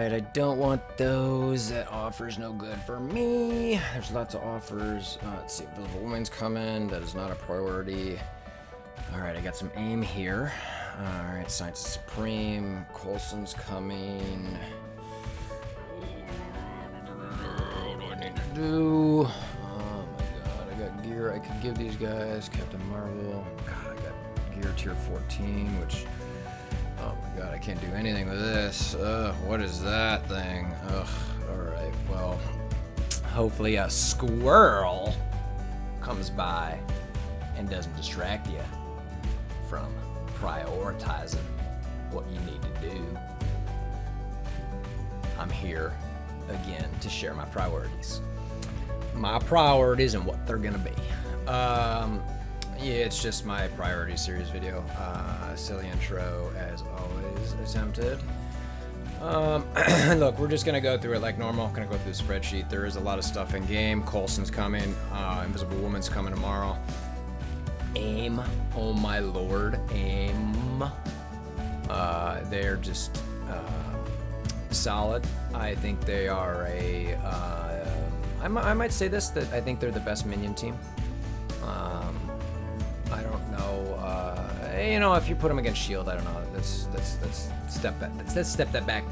Alright, I don't want those. That offer's no good for me. There's lots of offers. Let's see, Invisible Woman's coming. That is not a priority. Alright, I got some aim here. Alright, Science Supreme. Coulson's coming. What do I need to do? Oh my god, I got gear I could give these guys. Captain Marvel. God, I got gear tier 14, which... Oh my god, I can't do anything with this. Ugh, what is that thing? Ugh, alright, well, hopefully a squirrel comes by and doesn't distract you from prioritizing what you need to do. I'm here again to share my priorities. My priorities and what they're gonna be. Yeah, it's just my priority series video. Silly intro as always attempted. Look, we're just gonna go through it like normal. Gonna go through the spreadsheet. There is a lot of stuff in game. Coulson's coming. Invisible Woman's coming tomorrow. AIM, oh my lord, AIM. They're just solid. I think they are a. I might say this, that I think they're the best minion team. I don't know. You know, if you put them against Shield, I don't know. Let's step back. Let's step that back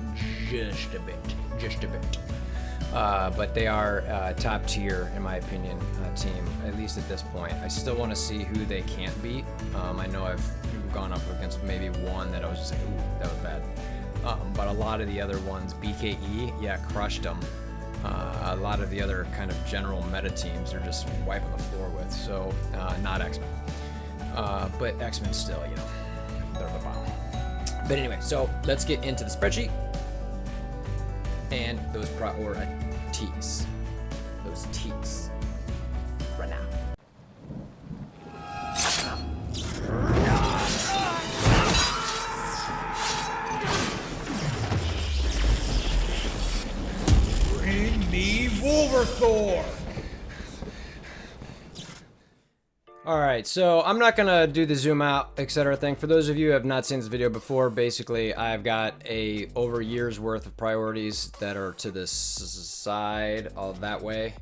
just a bit. But they are top tier, in my opinion, team, at least at this point. I still want to see who they can't beat. I know I've gone up against maybe one that I was just like, ooh, that was bad. But a lot of the other ones, BKE, yeah, crushed them. A lot of the other kind of general meta teams are just wiping the floor with. So, not X-Men. But X-Men still, you know, they're the bomb. But anyway, so let's get into the spreadsheet and those priorities. Those T's. Right now. Bring me WolverThor! Alright, so I'm not going to do the zoom out, etc. thing. For those of you who have not seen this video before, basically I've got over year's worth of priorities that are to this side, that way,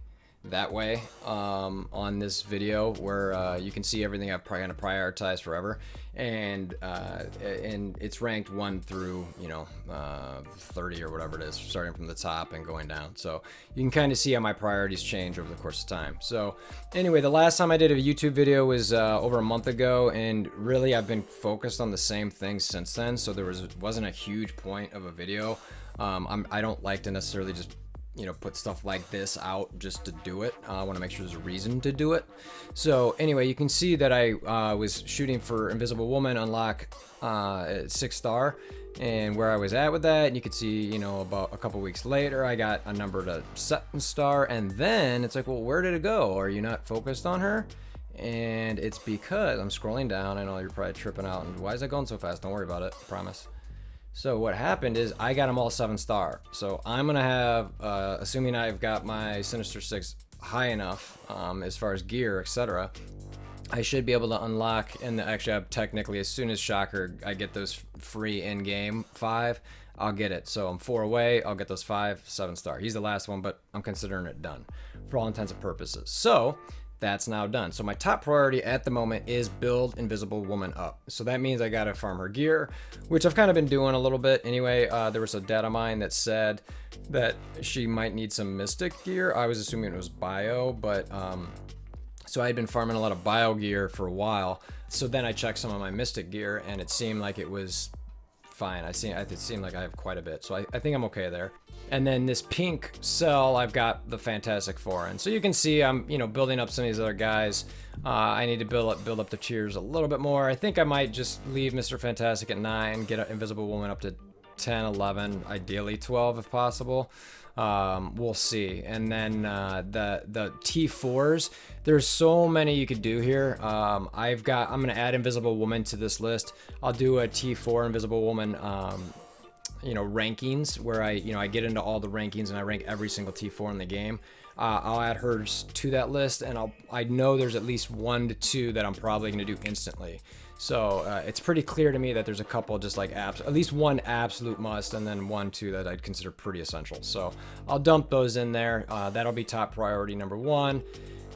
on this video, where you can see everything I've kind of prioritized forever. And it's ranked 1 through, 30 or whatever it is, starting from the top and going down. So you can kind of see how my priorities change over the course of time. So anyway, the last time I did a YouTube video was over a month ago, and really I've been focused on the same thing since then. So there wasn't a huge point of a video. I don't like to necessarily just put stuff like this out just to do it. I want to make sure there's a reason to do it. So anyway, you can see that I was shooting for Invisible Woman unlock 6-star, and where I was at with that. And you could see, about a couple weeks later, I got a number to 7-star, and then it's like, well, where did it go? Are you not focused on her? And it's because I'm scrolling down. I know you're probably tripping out. And why is that going so fast? Don't worry about it. I promise. So what happened is I got them all 7-star. So I'm going to have, assuming I've got my Sinister 6 high enough as far as gear, etc., I should be able to unlock, and actually technically as soon as Shocker, I get those free in-game 5, I'll get it. So I'm 4 away, I'll get those 5, 7-star. He's the last one, but I'm considering it done for all intents and purposes. So that's now done. So my top priority at the moment is build Invisible Woman up. So that means I gotta farm her gear, which I've kind of been doing a little bit anyway. There was a data mine that said that she might need some Mystic gear. I was assuming it was bio, but so I had been farming a lot of bio gear for a while. So then I checked some of my Mystic gear, and it seemed like it was fine. It seemed like I have quite a bit, so I think I'm okay there. And then this pink cell, I've got the Fantastic Four in. So you can see I'm, building up some of these other guys. I need to build up the tiers a little bit more. I think I might just leave Mr. Fantastic at 9, get Invisible Woman up to 10, 11, ideally 12 if possible. We'll see. And then the T4s, there's so many you could do here. I'm gonna add Invisible Woman to this list. I'll do a T4 Invisible Woman rankings where I get into all the rankings and I rank every single T4 in the game. I'll add hers to that list, and I know there's at least 1 to 2 that I'm probably going to do instantly. So it's pretty clear to me that there's a couple just like at least one absolute must, and then 1, 2 that I'd consider pretty essential. So I'll dump those in there. That'll be top priority number 1.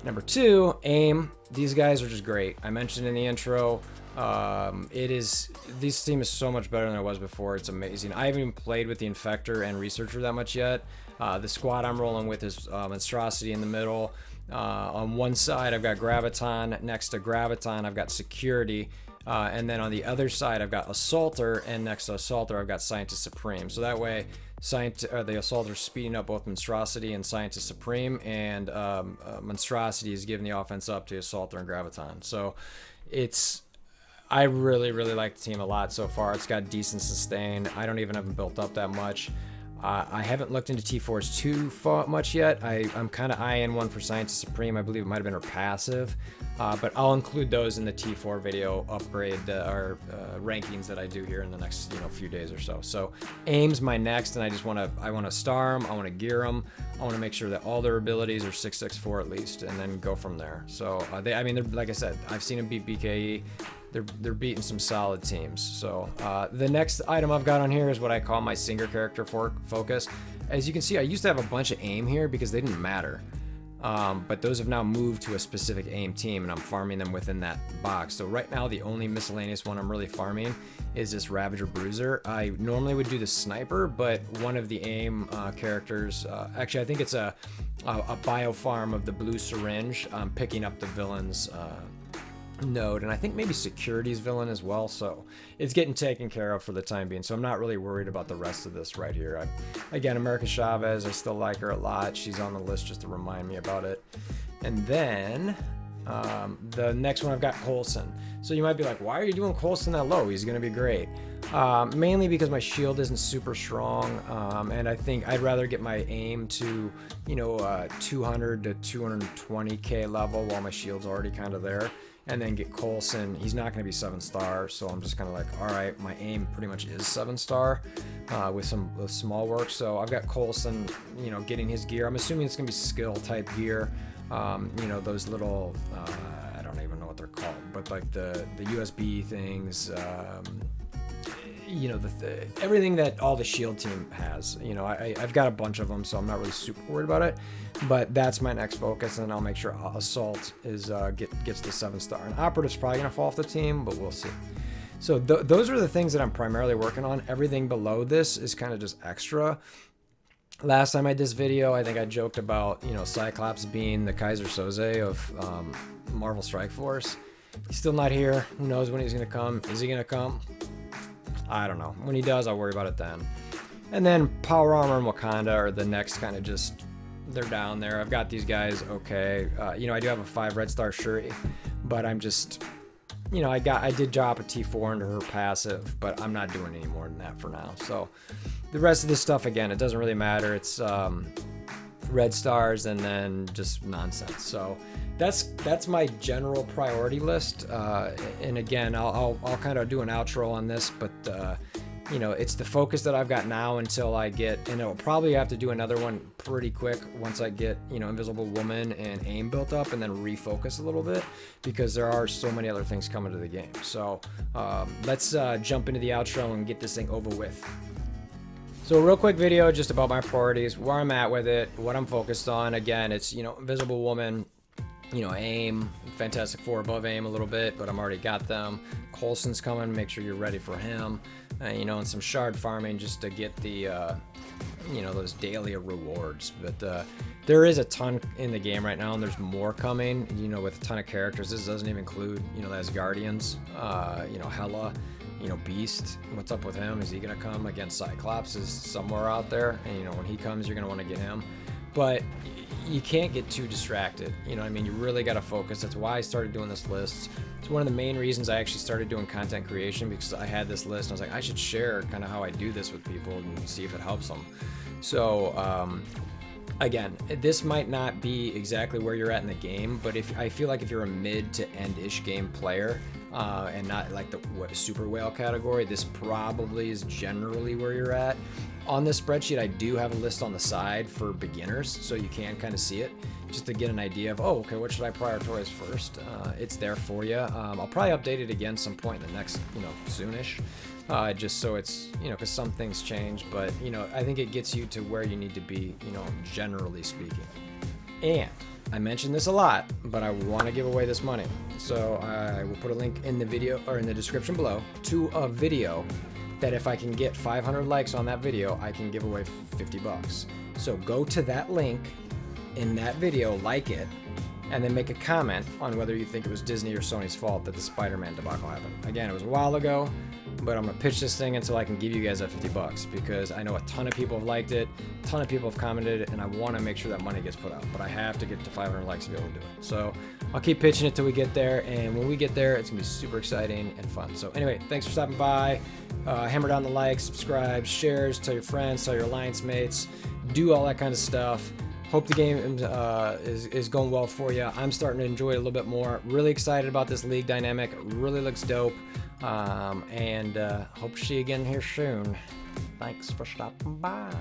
Number 2, aim. These guys are just great. I mentioned in the intro, this team is so much better than it was before. It's amazing. I haven't even played with the Infector and Researcher that much yet. The squad I'm rolling with is Monstrosity in the middle. On one side, I've got Graviton. Next to Graviton, I've got Security. And then on the other side, I've got Assaulter. And next to Assaulter, I've got Scientist Supreme. So that way, the Assaulter's speeding up both Monstrosity and Scientist Supreme. And Monstrosity is giving the offense up to Assaulter and Graviton. So I really, really like the team a lot so far. It's got decent sustain. I don't even have them built up that much. I haven't looked into T4s too much yet. I'm kind of eyeing one for Scientist Supreme. I believe it might have been her passive, but I'll include those in the T4 video upgrade or rankings that I do here in the next few days or so. So aim's my next, and I want to star them. I want to gear them. I want to make sure that all their abilities are 664 at least, and then go from there. So they're, like I said, I've seen them beat BKE. They're beating some solid teams. So the next item I've got on here is what I call my singer character focus. As you can see, I used to have a bunch of aim here because they didn't matter. But those have now moved to a specific aim team, and I'm farming them within that box. So right now, the only miscellaneous one I'm really farming is this Ravager Bruiser. I normally would do the Sniper, but one of the aim characters, actually I think it's a bio farm of the Blue Syringe, picking up the villain's node, and I think maybe Security's villain as well, so it's getting taken care of for the time being, so I'm not really worried about the rest of this right here. Again, America Chavez, I still like her a lot. She's on the list just to remind me about it. And then the next one, I've got Coulson. So you might be like, why are you doing Coulson that low? He's going to be great. Mainly because my shield isn't super strong, and I think I'd rather get my aim to 200 to 220k level while my shield's already kind of there, and then get Coulson. He's not going to be 7-star, so I'm just kind of like, all right, my aim pretty much is 7-star with some small work. So I've got Coulson, getting his gear. I'm assuming it's going to be skill type gear. Those little, I don't even know what they're called, but like the USB things, everything that all the shield team has. I've got a bunch of them, so I'm not really super worried about it, but that's my next focus, and I'll make sure Assault is gets the 7-star, and Operative's probably gonna fall off the team, but we'll see. So those are the things that I'm primarily working on. Everything below this is kind of just extra. Last time I did this video, I think I joked about Cyclops being the Kaiser Soze of Marvel Strike Force. He's still not here. Who knows when he's gonna come? Is he gonna come? I don't know. When he does, I'll worry about it then. And then Power Armor and Wakanda are the next kind of just, they're down there. I've got these guys okay. I do have a 5 red star Shuri, but I'm just, I did drop a T4 into her passive, but I'm not doing any more than that for now. So the rest of this stuff, again, it doesn't really matter. It's red stars and then just nonsense. So that's my general priority list, and again, I'll kind of do an outro on this, but it's the focus that I've got now until I get, and I'll probably have to do another one pretty quick once I get Invisible Woman and aim built up, and then refocus a little bit, because there are so many other things coming to the game. So let's jump into the outro and get this thing over with. So a real quick video just about my priorities, where I'm at with it, what I'm focused on. Again, it's Invisible Woman, aim, Fantastic Four above aim a little bit, but I'm already got them. Coulson's coming, make sure you're ready for him. And some shard farming just to get the, those daily rewards. But there is a ton in the game right now, and there's more coming, with a ton of characters. This doesn't even include, the Asgardians, Hela, Beast. What's up with him? Is he going to come? Again, Cyclops is somewhere out there, and, when he comes, you're going to want to get him. But you can't get too distracted. You really got to focus. That's why I started doing this list. It's one of the main reasons I actually started doing content creation, because I had this list and I was like, I should share kind of how I do this with people and see if it helps them. So again, this might not be exactly where you're at in the game, but I feel like if you're a mid to end-ish game player, and not like the super whale category, this probably is generally where you're at. On this spreadsheet, I do have a list on the side for beginners, so you can kind of see it, just to get an idea of, oh, okay, what should I prioritize first? It's there for you. I'll probably update it again some point in the next, soonish, just so it's, because some things change, but, I think it gets you to where you need to be, generally speaking. And I mentioned this a lot, but I want to give away this money. So I will put a link in the video or in the description below to a video that if I can get 500 likes on that video, I can give away $50. So go to that link in that video, like it, and then make a comment on whether you think it was Disney or Sony's fault that the Spider-Man debacle happened. Again, it was a while ago, but I'm gonna pitch this thing until I can give you guys that $50 because I know a ton of people have liked it, a ton of people have commented, and I want to make sure that money gets put out. But I have to get to 500 likes to be able to do it. So I'll keep pitching it till we get there, and when we get there, it's gonna be super exciting and fun. So anyway, thanks for stopping by. Hammer down the likes, subscribe, shares, tell your friends, tell your alliance mates, do all that kind of stuff. Hope the game is going well for you. I'm starting to enjoy it a little bit more. Really excited about this league dynamic. Really looks dope. And hope to see you again here soon. Thanks for stopping by.